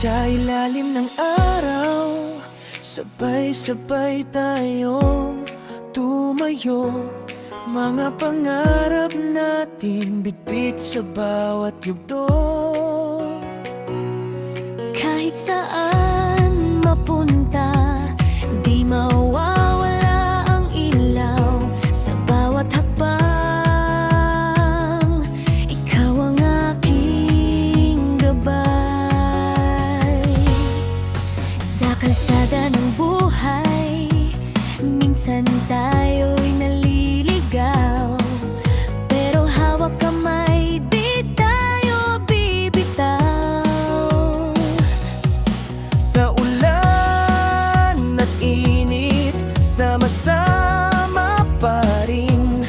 Sa ilalim ng araw, sabay-sabay tayong tumayo. Mga pangarap natin bitbit sa bawat yugto. Kahit saan mapunta, di mawawala ang ilaw. Sa bawat hakbang, ikaw ang aking gabay. Sa kalsada ng buhay, minsan tayo'y naliligaw, pero hawak kamay, di tayo bibitaw. Sa ulan at init, sama-sama pa rin.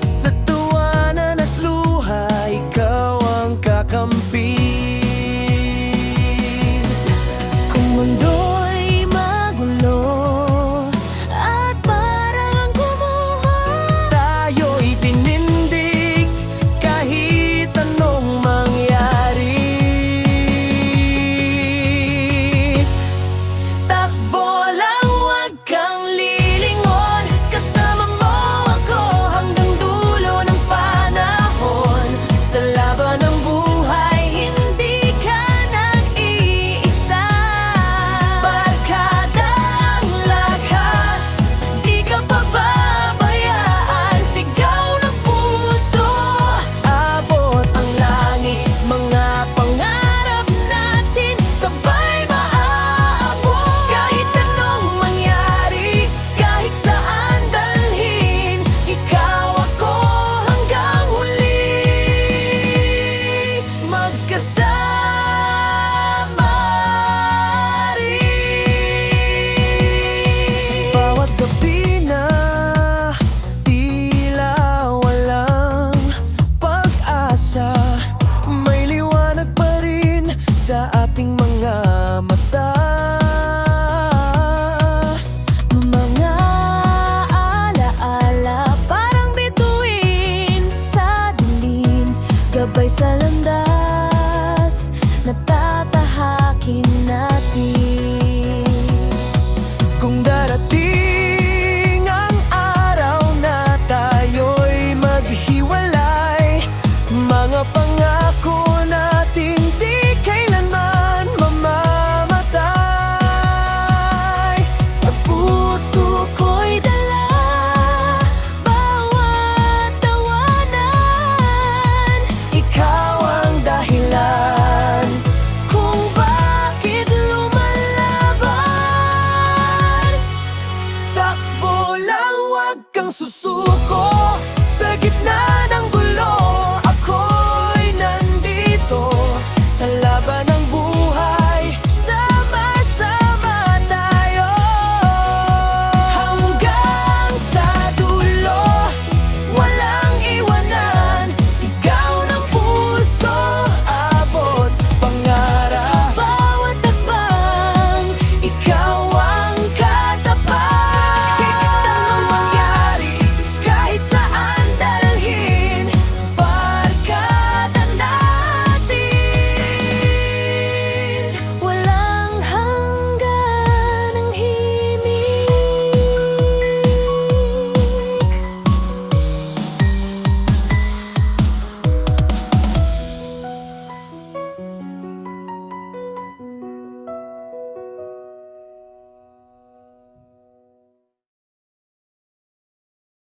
Sa tawanan at luha, ikaw ang kakampi. Kung mundo